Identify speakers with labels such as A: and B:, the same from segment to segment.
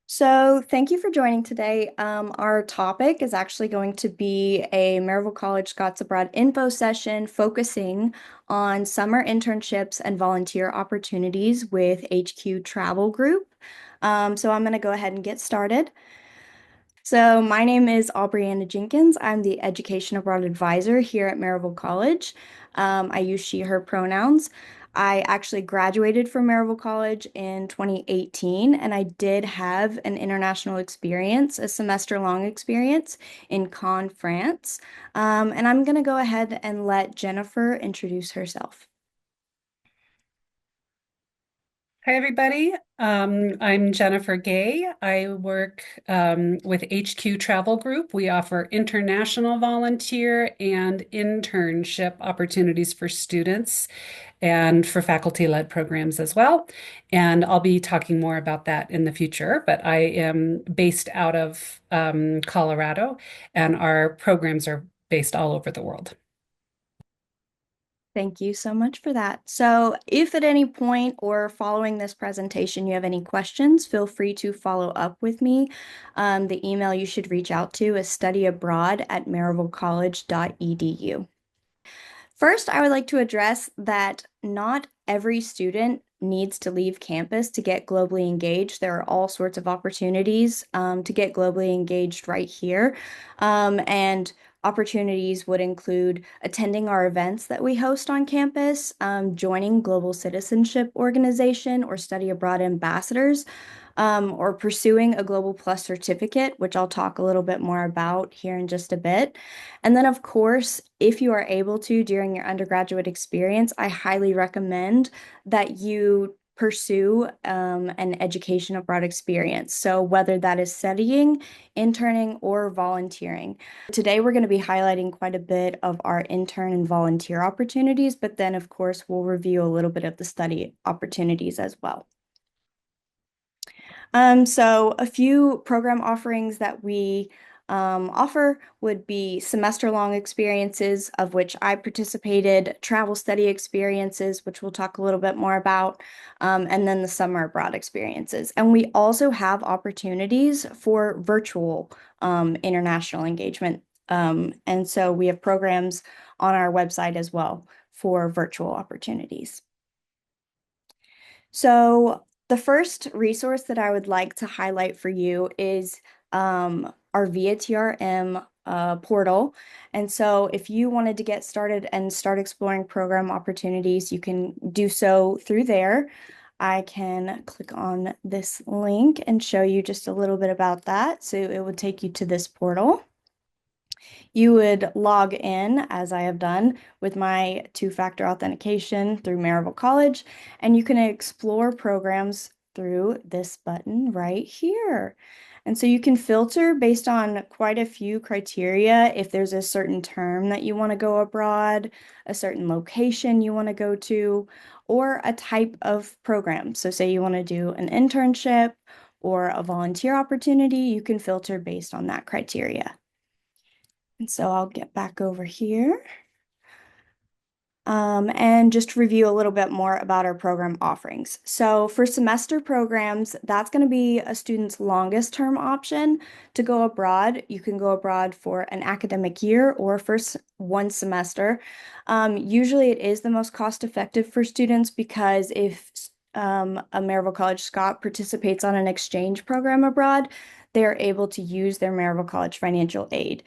A: So, thank you for joining today. Our topic is actually going to be a Maryville College Scots Abroad info session focusing on summer internships and volunteer opportunities with HQ Travel Group. So, I'm going to go ahead and get started. So, my name is Aubriana Jenkins. I'm the Education Abroad Advisor here at Maryville College. I use she, her pronouns. I actually graduated from Maryville College in 2018, and I did have an international experience, a semester-long experience in Cannes, France. And I'm going to go ahead and let Jennifer introduce herself.
B: Hi, everybody. I'm Jennifer Gay. I work with HQ Travel Group. We offer international volunteer and internship opportunities for students and for faculty-led programs as well. And I'll be talking more about that in the future, but I am based out of Colorado, and our programs are based all over the world.
A: Thank you so much for that. So, if at any point or following this presentation you have any questions, feel free to follow up with me. The email you should reach out to is studyabroad@maryvillecollege.edu. First, I would like to address that not every student needs to leave campus to get globally engaged. There are all sorts of opportunities to get globally engaged right here. And opportunities would include attending our events that we host on campus, joining Global Citizenship Organization or Study Abroad Ambassadors, or pursuing a Global Plus certificate, which I'll talk a little bit more about here in just a bit. And then, of course, if you are able to during your undergraduate experience, I highly recommend that you pursue an education abroad experience. So, whether that is studying, interning, or volunteering. Today, we're going to be highlighting quite a bit of our intern and volunteer opportunities, but then, of course, we'll review a little bit of the study opportunities as well. So a few program offerings that we offer would be semester-long experiences, of which I participated, travel study experiences, which we'll talk a little bit more about, and then the summer abroad experiences. And we also have opportunities for virtual international engagement. And so we have programs on our website as well for virtual opportunities. So, the first resource that I would like to highlight for you is our VIA TRM portal. And so, if you wanted to get started and start exploring program opportunities, you can do so through there. I can click on this link and show you just a little bit about that. So, it would take you to this portal. You would log in, as I have done, with my two-factor authentication through Maryville College, and you can explore programs through this button right here. And so you can filter based on quite a few criteria. If there's a certain term that you want to go abroad, a certain location you want to go to, or a type of program. So say you want to do an internship or a volunteer opportunity, you can filter based on that criteria. And so I'll get back over here and just review a little bit more about our program offerings. So for semester programs, that's going to be a student's longest term option to go abroad. You can go abroad for an academic year or for one semester. Usually it is the most cost effective for students because if a Maryville College Scot participates on an exchange program abroad, they're able to use their Maryville College financial aid.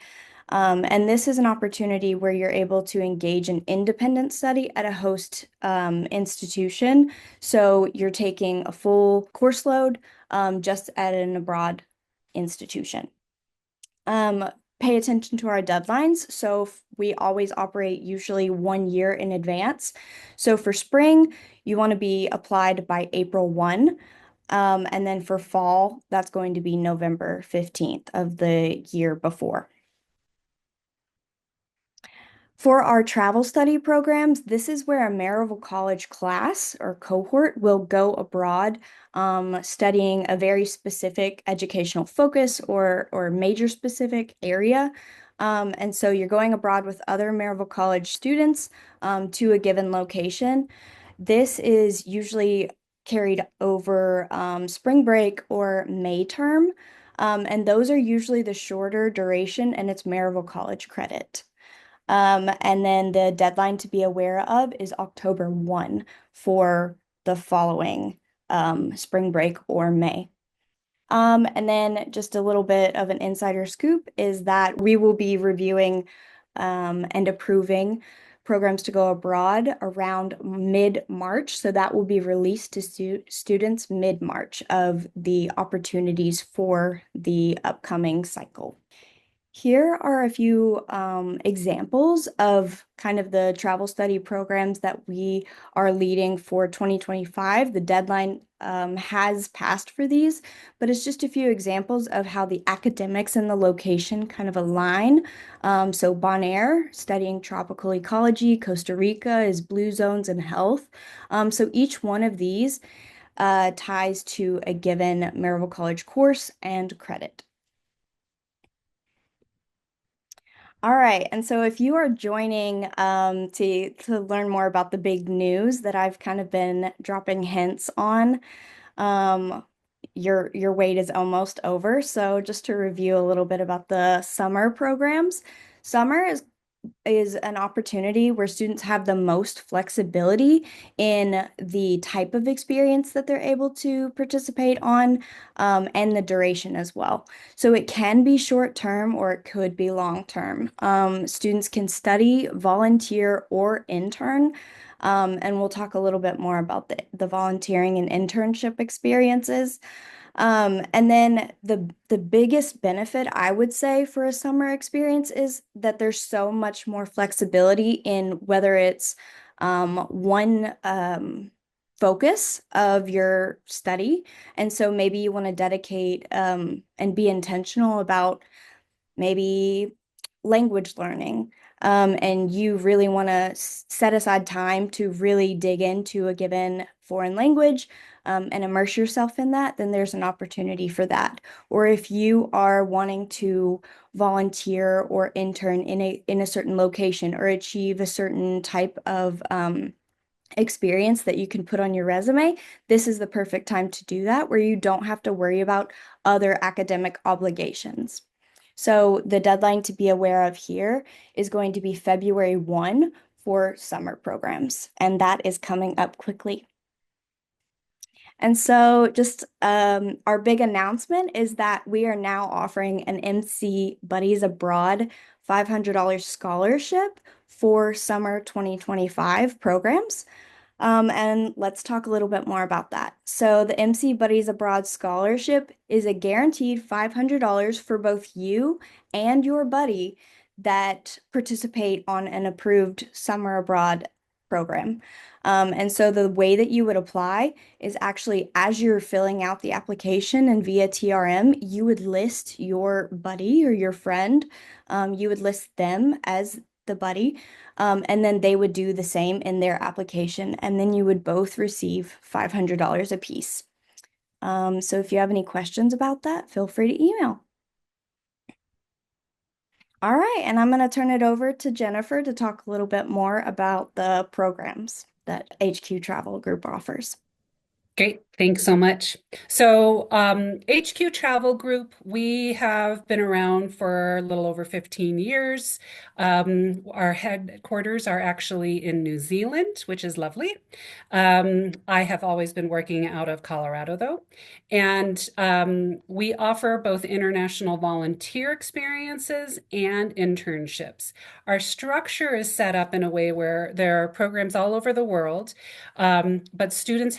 A: And this is an opportunity where you're able to engage in independent study at a host institution. So you're taking a full course load just at an abroad institution. Pay attention to our deadlines. So we always operate usually 1 year in advance. So for spring, you want to be applied by April 1. And then for fall, that's going to be November 15th of the year before. For our travel study programs, this is where a Maryville College class or cohort will go abroad, studying a very specific educational focus or major specific area. And so you're going abroad with other Maryville College students to a given location. This is usually carried over spring break or May term. And those are usually the shorter duration and it's Maryville College credit. And then the deadline to be aware of is October 1 for the following spring break or May. And then just a little bit of an insider scoop is that we will be reviewing and approving programs to go abroad around mid-March. So that will be released to students mid-March of the opportunities for the upcoming cycle. Here are a few examples of kind of the travel study programs that we are leading for 2025. The deadline has passed for these, but it's just a few examples of how the academics and the location kind of align. So Bonaire, studying tropical ecology. Costa Rica is blue zones and health. So each one of these ties to a given Maryville College course and credit. All right, and so if you are joining to learn more about the big news that I've kind of been dropping hints on, um, your wait is almost over. So just to review a little bit about the summer programs, summer is an opportunity where students have the most flexibility in the type of experience that they're able to participate on, and the duration as well. So it can be short term or it could be long term. Students can study, volunteer, or intern. And we'll talk a little bit more about the volunteering and internship experiences. And then the biggest benefit I would say for a summer experience is that there's so much more flexibility in whether it's one focus of your study. And so maybe you want to dedicate and be intentional about maybe language learning. And you really want to set aside time to really dig into a given foreign language and immerse yourself in that, then there's an opportunity for that. Or if you are wanting to volunteer or intern in a certain location or achieve a certain type of experience that you can put on your resume, this is the perfect time to do that, where you don't have to worry about other academic obligations. So the deadline to be aware of here is going to be February 1 for summer programs, and that is coming up quickly. And so, just our big announcement is that we are now offering an MC Buddies Abroad $500 scholarship for summer 2025 programs. And let's talk a little bit more about that. So, the MC Buddies Abroad Scholarship is a guaranteed $500 for both you and your buddy that participate on an approved summer abroad program. And so, the way that you would apply is actually as you're filling out the application and via TRM, you would list your buddy or your friend, you would list them as the buddy. And then they would do the same in their application, and then you would both receive $500 a piece. So if you have any questions about that, feel free to email. All right, and I'm going to turn it over to Jennifer to talk a little bit more about the programs that HQ Travel Group offers.
B: Great. Thanks so much. So, HQ Travel Group, we have been around for a little over 15 years. Our headquarters are actually in New Zealand, which is lovely. I have always been working out of Colorado, though. And we offer both international volunteer experiences and internships. Our structure is set up in a way where there are programs all over the world, but students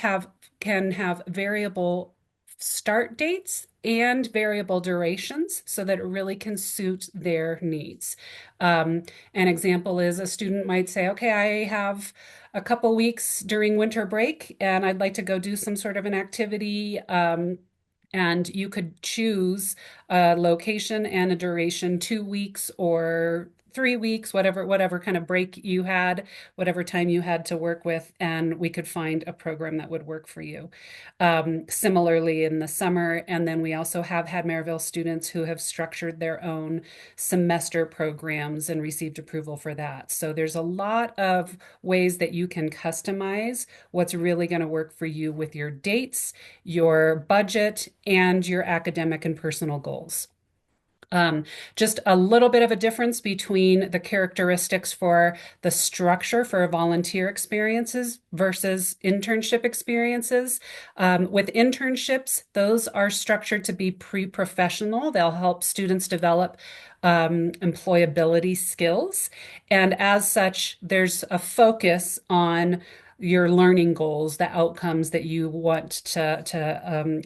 B: can have variable start dates and variable durations so that it really can suit their needs. An example is a student might say, okay, I have a couple weeks during winter break and I'd like to go do some sort of an activity. And you could choose a location and a duration, 2 weeks or 3 weeks, whatever kind of break you had, whatever time you had to work with, and we could find a program that would work for you. Similarly, in the summer, and then we also have had Maryville students who have structured their own semester programs and received approval for that. So there's a lot of ways that you can customize what's really going to work for you with your dates, your budget, and your academic and personal goals. Um, just a little bit of a difference between the characteristics for the structure for volunteer experiences versus internship experiences. With internships, those are structured to be pre-professional. They'll help students develop employability skills. And as such, there's a focus on your learning goals, the outcomes that you want to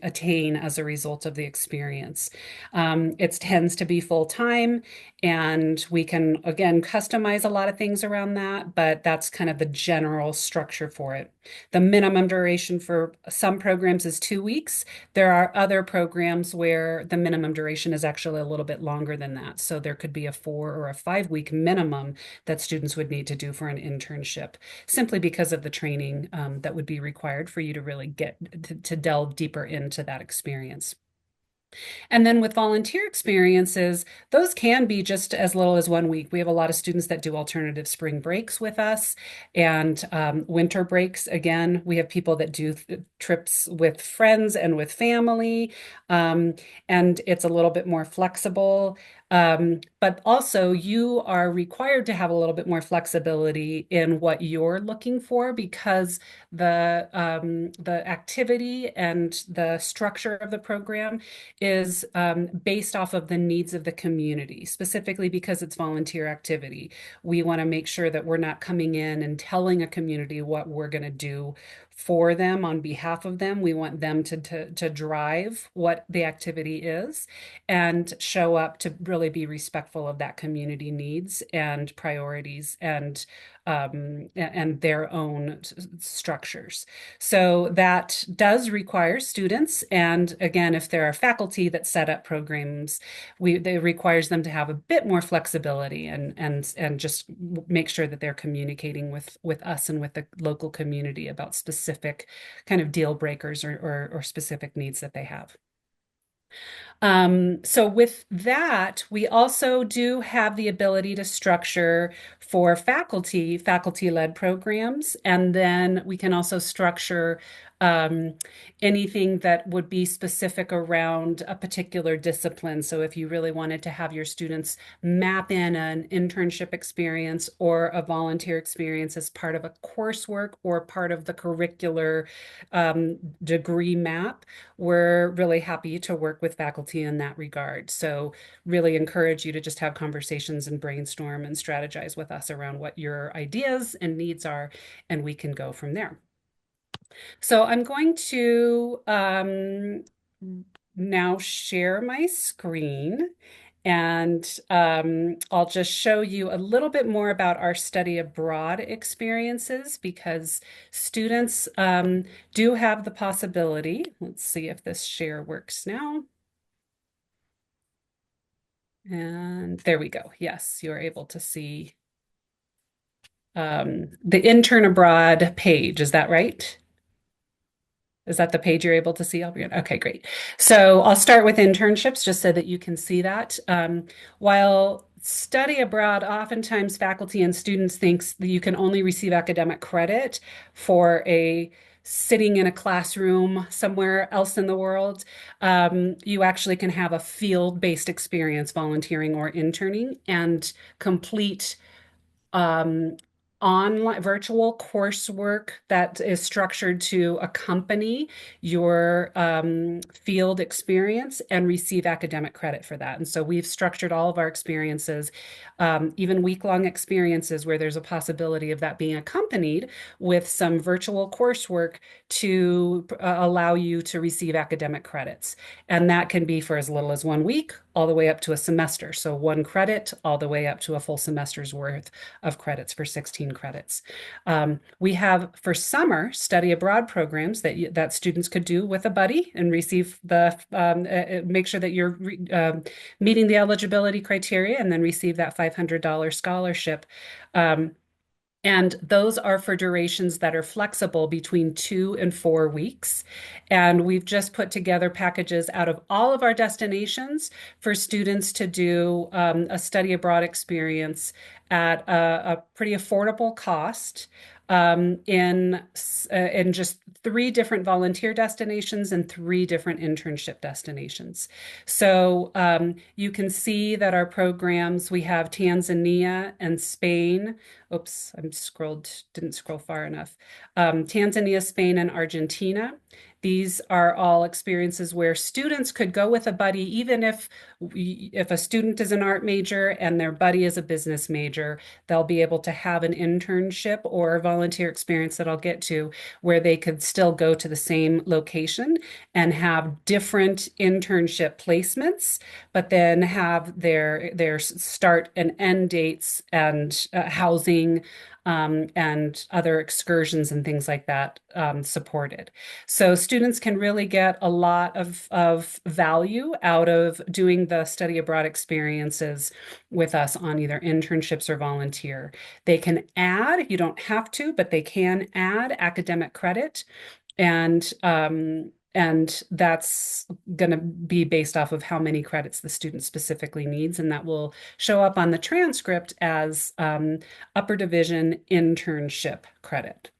B: attain as a result of the experience. It tends to be full time, and we can, again, customize a lot of things around that, but that's kind of the general structure for it. The minimum duration for some programs is 2 weeks. There are other programs where the minimum duration is actually a little bit longer than that. So there could be a 4 or a 5 week minimum that students would need to do for an internship, simply because of the training that would be required for you to really get to delve deeper into that experience. And then with volunteer experiences, those can be just as little as 1 week. We have a lot of students that do alternative spring breaks with us and winter breaks. Again, we have people that do trips with friends and with family, and it's a little bit more flexible. But also, you are required to have a little bit more flexibility in what you're looking for because the activity and the structure of the program is based off of the needs of the community, specifically because it's volunteer activity. We want to make sure that we're not coming in and telling a community what we're going to do for them on behalf of them. We want them to drive what the activity is and show up to really be respectful of that community needs and priorities and their own structures. So that does require students. And again, if there are faculty that set up programs, it requires them to have a bit more flexibility and just make sure that they're communicating with us and with the local community about specific kind of deal breakers or specific needs that they have. So with that, we also do have the ability to structure for faculty-led programs, and then we can also structure um, anything that would be specific around a particular discipline. So if you really wanted to have your students map in an internship experience or a volunteer experience as part of a coursework or part of the curricular degree map, we're really happy to work with faculty in that regard. So really encourage you to just have conversations and brainstorm and strategize with us around what your ideas and needs are, and we can go from there. So I'm going to now share my screen. And I'll just show you a little bit more about our study abroad experiences because students do have the possibility. Let's see if this share works now. And there we go. Yes, you're able to see the intern abroad page. Is that right? Is that the page you're able to see, Albion? Okay, great. So I'll start with internships just so that you can see that. While study abroad, oftentimes faculty and students thinks that you can only receive academic credit for a sitting in a classroom somewhere else in the world. You actually can have a field-based experience, volunteering or interning, and complete um, online virtual coursework that is structured to accompany your field experience and receive academic credit for that. And so we've structured all of our experiences, even week-long experiences where there's a possibility of that being accompanied with some virtual coursework to allow you to receive academic credits. And that can be for as little as 1 week all the way up to a semester. So 1 credit all the way up to a full semester's worth of credits for 16 credits. We have for summer study abroad programs that students could do with a buddy and receive make sure that you're meeting the eligibility criteria and then receive that $500 scholarship. Um, and those are for durations that are flexible between 2 and 4 weeks. And we've just put together packages out of all of our destinations for students to do a study abroad experience at a pretty affordable cost in just 3 different volunteer destinations and 3 different internship destinations. So you can see that our programs, we have Tanzania and Spain. Oops, didn't scroll far enough. Tanzania, Spain, and Argentina. These are all experiences where students could go with a buddy, even if a student is an art major and their buddy is a business major, they'll be able to have an internship or volunteer experience that I'll get to where they could still go to the same location and have different internship placements, but then have their start and end dates and housing and other excursions and things like that supported. So students can really get a lot of value out of doing the study abroad experiences with us on either internships or volunteer. They can add, you don't have to, but they can add academic credit. And that's going to be based off of how many credits the student specifically needs, and that will show up on the transcript as upper division internship credit.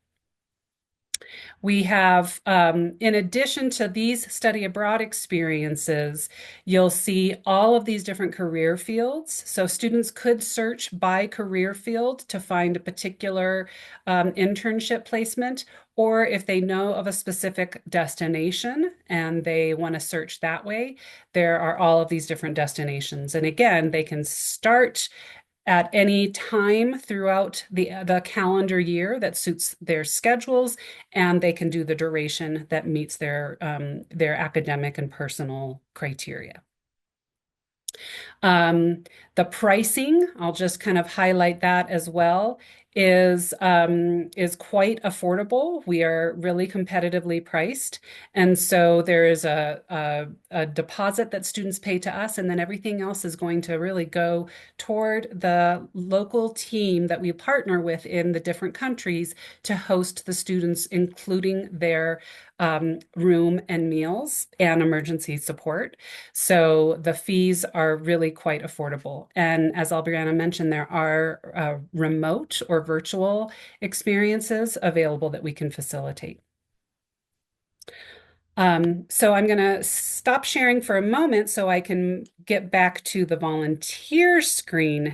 B: We have, in addition to these study abroad experiences, you'll see all of these different career fields. So students could search by career field to find a particular internship placement, or if they know of a specific destination and they want to search that way, there are all of these different destinations. And again, they can start at any time throughout the calendar year that suits their schedules, and they can do the duration that meets their academic and personal criteria. Um, the pricing, I'll just kind of highlight that as well, is quite affordable. We are really competitively priced. And so there is a deposit that students pay to us, and then everything else is going to really go toward the local team that we partner with in the different countries to host the students, including their room and meals and emergency support. So the fees are really quite affordable. And as Albriana mentioned, there are remote or virtual experiences available that we can facilitate. So I'm going to stop sharing for a moment so I can get back to the volunteer screen.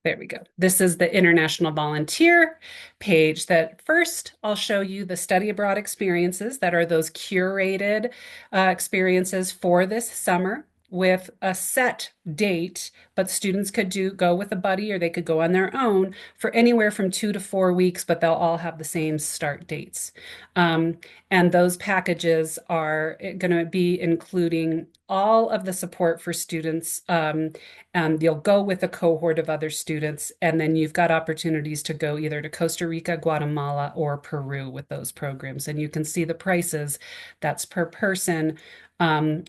B: There we go. This is the International Volunteer page that first I'll show you the study abroad experiences that are those curated experiences for this summer with a set date, but students could go with a buddy or they could go on their own for anywhere from 2 to 4 weeks, but they'll all have the same start dates. And those packages are going to be including all of the support for students. And you'll go with a cohort of other students, and then you've got opportunities to go either to Costa Rica, Guatemala, or Peru with those programs. And you can see the prices. That's per person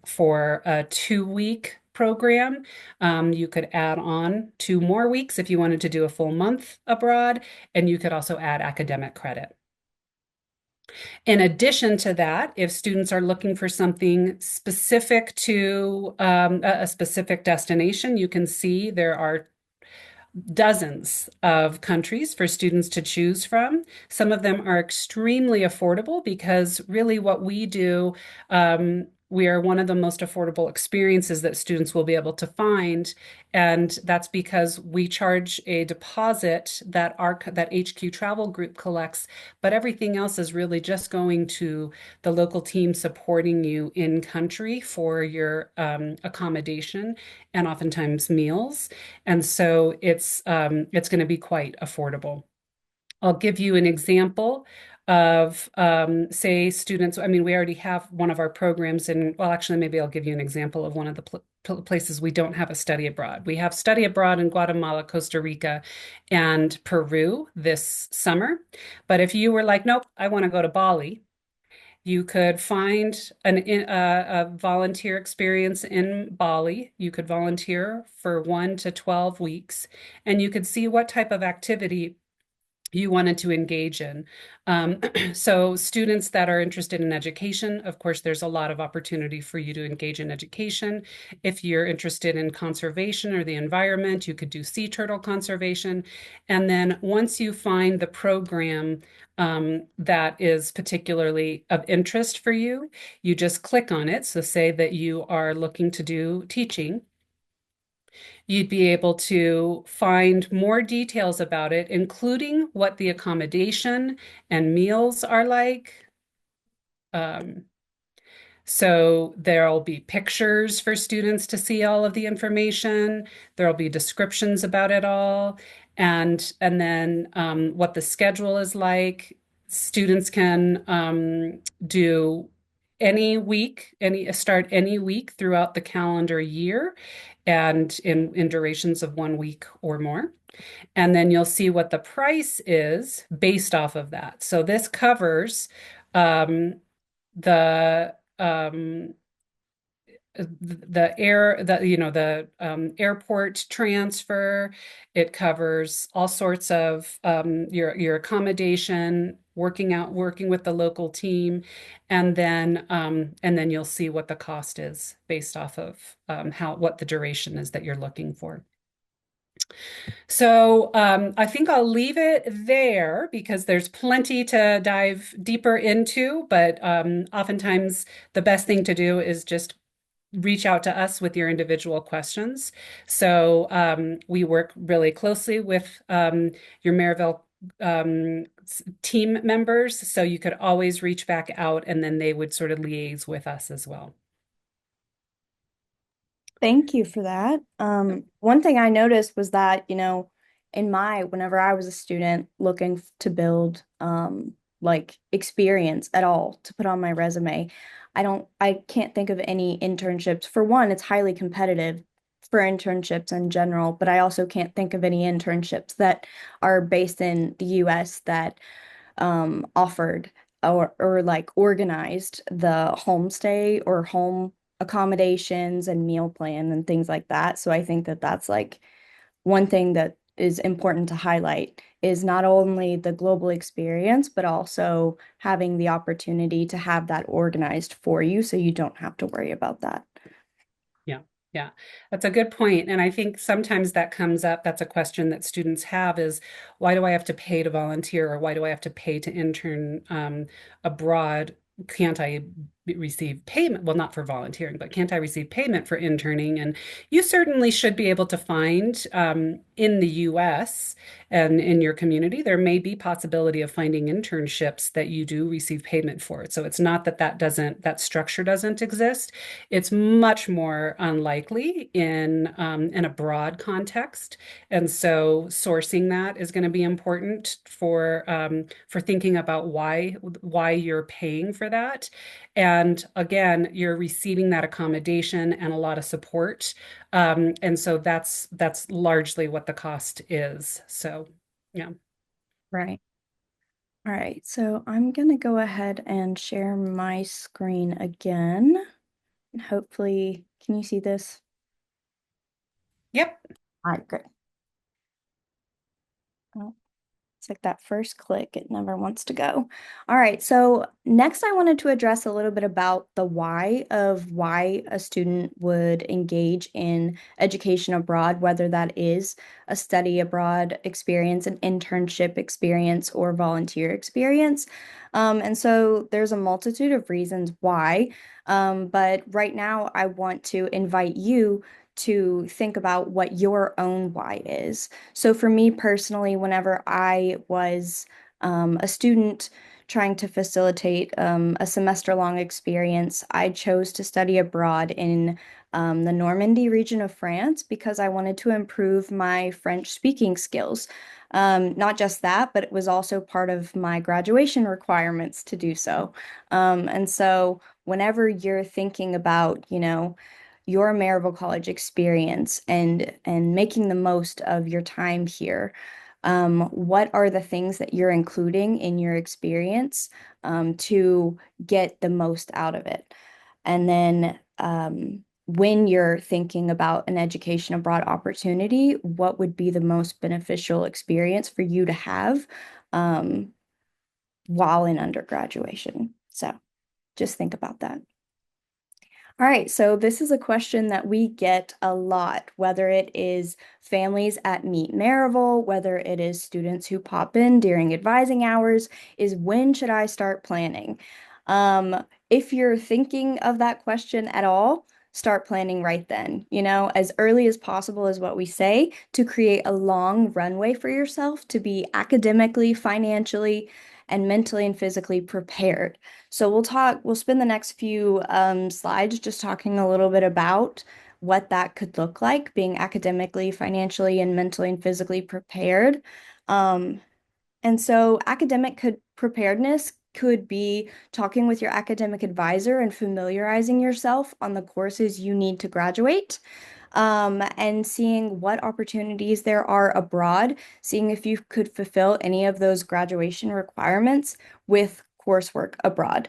B: for a 2 week program. You could add on 2 more weeks if you wanted to do a full month abroad, and you could also add academic credit. In addition to that, if students are looking for something specific to a specific destination, you can see there are dozens of countries for students to choose from. Some of them are extremely affordable because really what we do, we are one of the most affordable experiences that students will be able to find. And that's because we charge a deposit that HQ Travel Group collects, but everything else is really just going to the local team supporting you in country for your accommodation and oftentimes meals. And so it's going to be quite affordable. I'll give you an example of, say, students. I mean, we already have one of our programs in, well, actually, maybe I'll give you an example of one of the places we don't have a study abroad. We have study abroad in Guatemala, Costa Rica, and Peru this summer. But if you were like, nope, I want to go to Bali, you could find a volunteer experience in Bali. You could volunteer for 1 to 12 weeks, and you could see what type of activity you wanted to engage in. Um, so students that are interested in education, of course, there's a lot of opportunity for you to engage in education. If you're interested in conservation or the environment, you could do sea turtle conservation. And then once you find the program that is particularly of interest for you, you just click on it. So say that you are looking to do teaching, you'd be able to find more details about it, including what the accommodation and meals are like. Um, so there'll be pictures for students to see all of the information. There'll be descriptions about it all, and then what the schedule is like. Students can do any week, any start any week throughout the calendar year, and in durations of 1 week or more. And then you'll see what the price is based off of that. So this covers um, the airport transfer. It covers all sorts of your accommodation, working with the local team, and then you'll see what the cost is based off of how what the duration is that you're looking for. So I think I'll leave it there because there's plenty to dive deeper into, but oftentimes the best thing to do is just reach out to us with your individual questions. So we work really closely with your Maryville team members, so you could always reach back out and then they would sort of liaise with us as well.
A: Thank you for that. One thing I noticed was that, whenever I was a student looking to build like experience at all to put on my resume, I can't think of any internships. For one, it's highly competitive for internships in general, but I also can't think of any internships that are based in the US that offered or like organized the homestay or home accommodations and meal plan and things like that. So I think that that's like one thing that is important to highlight is not only the global experience, but also having the opportunity to have that organized for you so you don't have to worry about that.
B: Yeah, yeah, that's a good point. And I think sometimes that comes up. That's a question that students have is, why do I have to pay to volunteer or why do I have to pay to intern abroad? Can't I receive payment? Well, not for volunteering, but can't I receive payment for interning? And you certainly should be able to find in the US and in your community, there may be possibility of finding internships that you do receive payment for. So it's not that that structure doesn't exist. It's much more unlikely in an abroad context, and so sourcing that is going to be important for thinking about why you're paying for that. And again, you're receiving that accommodation and a lot of support, and so that's largely what the cost is. So, yeah.
A: Right. All right, so I'm gonna go ahead and share my screen again. And hopefully, can you see this?
B: Yep.
A: All right, great. It's like that first click, it never wants to go. All right, so next I wanted to address a little bit about the why of why a student would engage in education abroad, whether that is a study abroad experience, an internship experience, or volunteer experience. And so there's a multitude of reasons why. But right now I want to invite you to think about what your own why is. So for me personally, whenever I was a student trying to facilitate a semester-long experience, I chose to study abroad in the Normandy region of France because I wanted to improve my French speaking skills. Not just that, but it was also part of my graduation requirements to do so. And so whenever you're thinking about, your Maryville College experience and making the most of your time here, what are the things that you're including in your experience to get the most out of it? And then when you're thinking about an education abroad opportunity, what would be the most beneficial experience for you to have um, while in undergraduation? So just think about that. All right, so this is a question that we get a lot, whether it is families at Meet Maryville, whether it is students who pop in during advising hours, is when should I start planning? If you're thinking of that question at all, start planning right then. As early as possible is what we say to create a long runway for yourself to be academically, financially, and mentally and physically prepared. So we'll spend the next few slides just talking a little bit about what that could look like, being academically, financially, and mentally and physically prepared. Um, and so preparedness could be talking with your academic advisor and familiarizing yourself on the courses you need to graduate, and seeing what opportunities there are abroad, seeing if you could fulfill any of those graduation requirements with coursework abroad.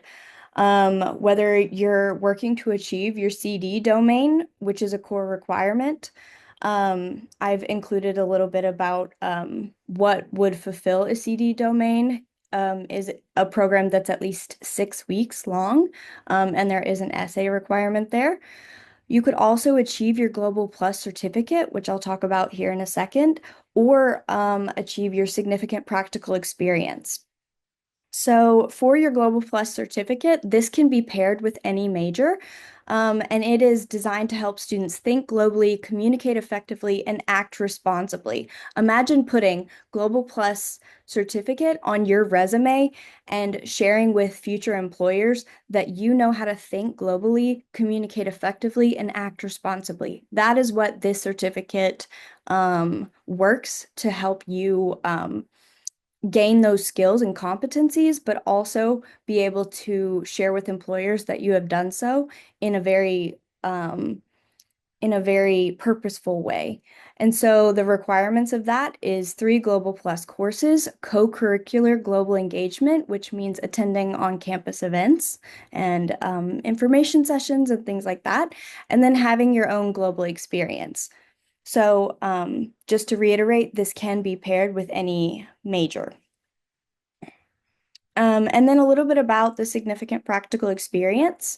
A: Whether you're working to achieve your CD domain, which is a core requirement. I've included a little bit about what would fulfill a CD domain. Is a program that's at least 6 weeks long, and there is an essay requirement there. You could also achieve your Global Plus certificate, which I'll talk about here in a second, or achieve your significant practical experience. So for your Global Plus certificate, this can be paired with any major, and it is designed to help students think globally, communicate effectively, and act responsibly. Imagine putting Global Plus certificate on your resume and sharing with future employers that you know how to think globally, communicate effectively, and act responsibly. That is what this certificate works to help you gain those skills and competencies, but also be able to share with employers that you have done so in a very purposeful way. And so the requirements of that is 3 Global Plus courses, co-curricular global engagement, which means attending on-campus events and information sessions and things like that, and then having your own global experience. So just to reiterate, this can be paired with any major. And then a little bit about the significant practical experience.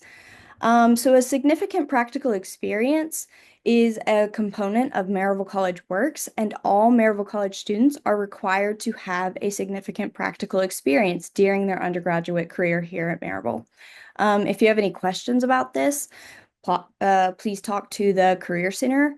A: So a significant practical experience is a component of Maryville College Works, and all Maryville College students are required to have a significant practical experience during their undergraduate career here at Maryville. If you have any questions about this, please talk to the Career Center.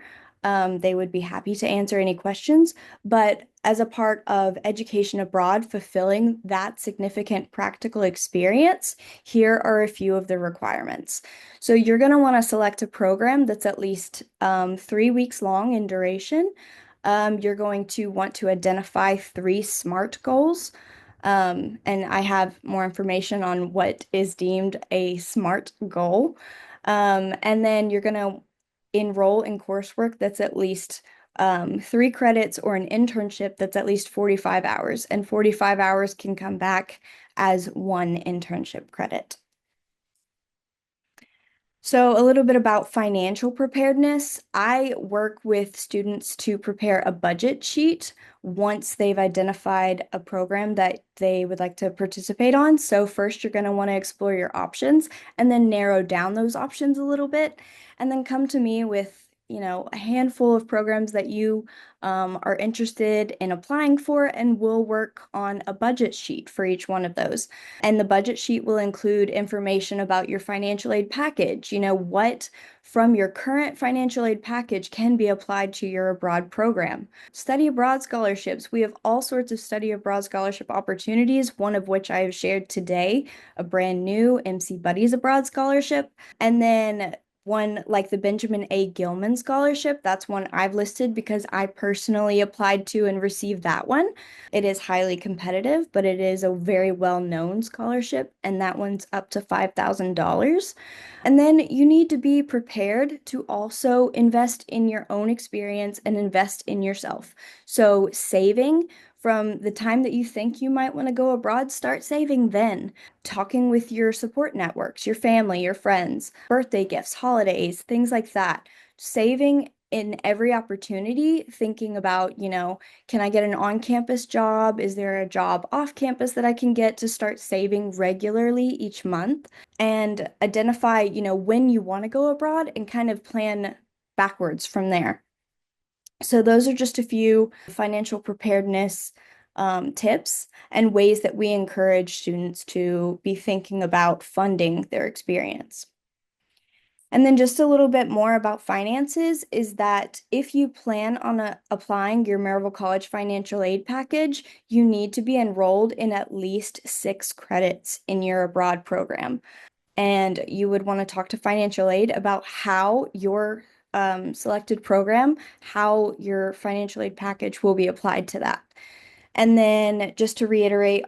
A: They would be happy to answer any questions. But as a part of education abroad, fulfilling that significant practical experience, here are a few of the requirements. So you're going to want to select a program that's at least 3 weeks long in duration. You're going to want to identify 3 SMART goals. And I have more information on what is deemed a SMART goal. And then you're going to enroll in coursework that's at least 3 credits or an internship that's at least 45 hours. And 45 hours can come back as 1 internship credit. So, a little bit about financial preparedness. I work with students to prepare a budget sheet once they've identified a program that they would like to participate on. So, first, you're going to want to explore your options and then narrow down those options a little bit, and then come to me with a handful of programs that you are interested in applying for, and we'll work on a budget sheet for each one of those. And the budget sheet will include information about your financial aid package, what from your current financial aid package can be applied to your abroad program. Study abroad scholarships. We have all sorts of study abroad scholarship opportunities, one of which I have shared today, a brand new MC Buddies Abroad scholarship. And then One like the Benjamin A. Gilman Scholarship, that's one I've listed because I personally applied to and received that one. It is highly competitive, but it is a very well-known scholarship, and that one's up to $5,000. And then you need to be prepared to also invest in your own experience and invest in yourself. So saving from the time that you think you might want to go abroad, start saving then. Talking with your support networks, your family, your friends, birthday gifts, holidays, things like that. Saving in every opportunity, thinking about, can I get an on-campus job? Is there a job off campus that I can get to start saving regularly each month? And identify, when you want to go abroad and kind of plan backwards from there. So those are just a few financial preparedness tips and ways that we encourage students to be thinking about funding their experience. And then just a little bit more about finances is that if you plan on applying your Maryville College financial aid package, you need to be enrolled in at least 6 credits in your abroad program. And you would want to talk to financial aid about how your selected program, how your financial aid package will be applied to that. And then just to reiterate,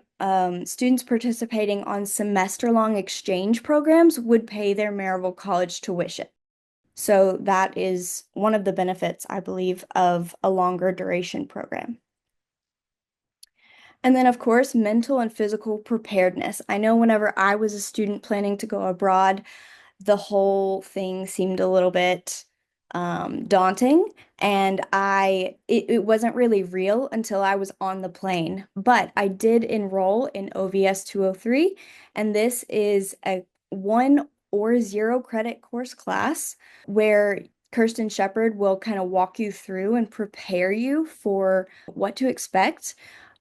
A: students participating on semester-long exchange programs would pay their Maryville College tuition. So that is one of the benefits, I believe, of a longer duration program. And then, of course, mental and physical preparedness. I know whenever I was a student planning to go abroad, the whole thing seemed a little bit daunting, and it wasn't really real until I was on the plane. But I did enroll in OVS 203, and this is a 1 or 0 credit course class where Kirsten Shepard will kind of walk you through and prepare you for what to expect.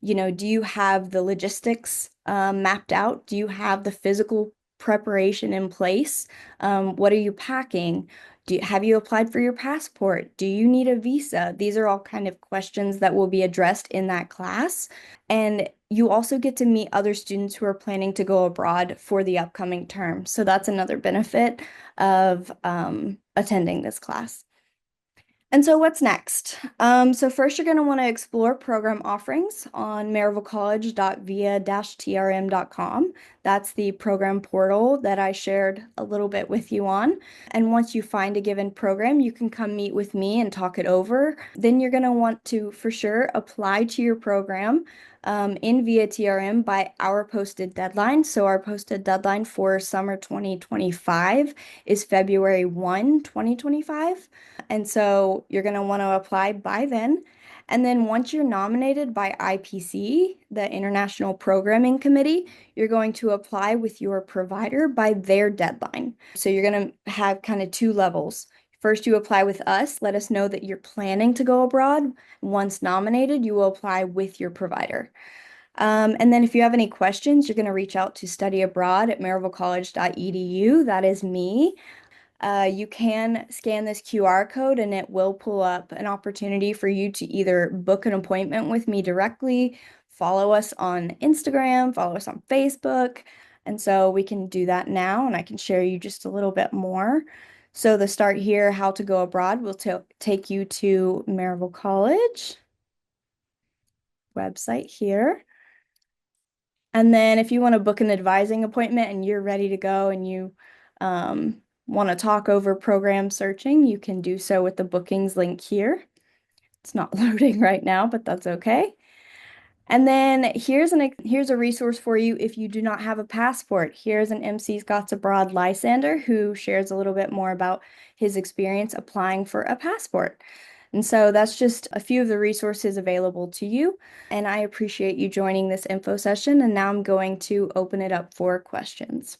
A: Do you have the logistics mapped out? Do you have the physical preparation in place? What are you packing? Have you applied for your passport? Do you need a visa? These are all kind of questions that will be addressed in that class. And you also get to meet other students who are planning to go abroad for the upcoming term. So that's another benefit of attending this class. And so what's next? So first you're going to want to explore program offerings on maryvillecollege.via-trm.com. That's the program portal that I shared a little bit with you on. And once you find a given program, you can come meet with me and talk it over. Then you're going to want to, for sure, apply to your program in via TRM by our posted deadline. So our posted deadline for summer 2025 is February 1, 2025. And so you're going to want to apply by then. And then once you're nominated by IPC, the International Programming Committee, you're going to apply with your provider by their deadline. So you're going to have kind of 2 levels. First, you apply with us, let us know that you're planning to go abroad. Once nominated, you will apply with your provider. And then if you have any questions, you're going to reach out to studyabroad@maryvillecollege.edu. That is me. You can scan this QR code and it will pull up an opportunity for you to either book an appointment with me directly, follow us on Instagram, follow us on Facebook. And so we can do that now, and I can share you just a little bit more. So the start here, how to go abroad, will take you to Maryville College website here. And then if you want to book an advising appointment and you're ready to go and you want to talk over program searching, you can do so with the bookings link here. It's not loading right now, but that's okay. And then here's a resource for you if you do not have a passport. Here's an MC Scots Abroad Lysander who shares a little bit more about his experience applying for a passport. And so that's just a few of the resources available to you. And I appreciate you joining this info session. And now I'm going to open it up for questions.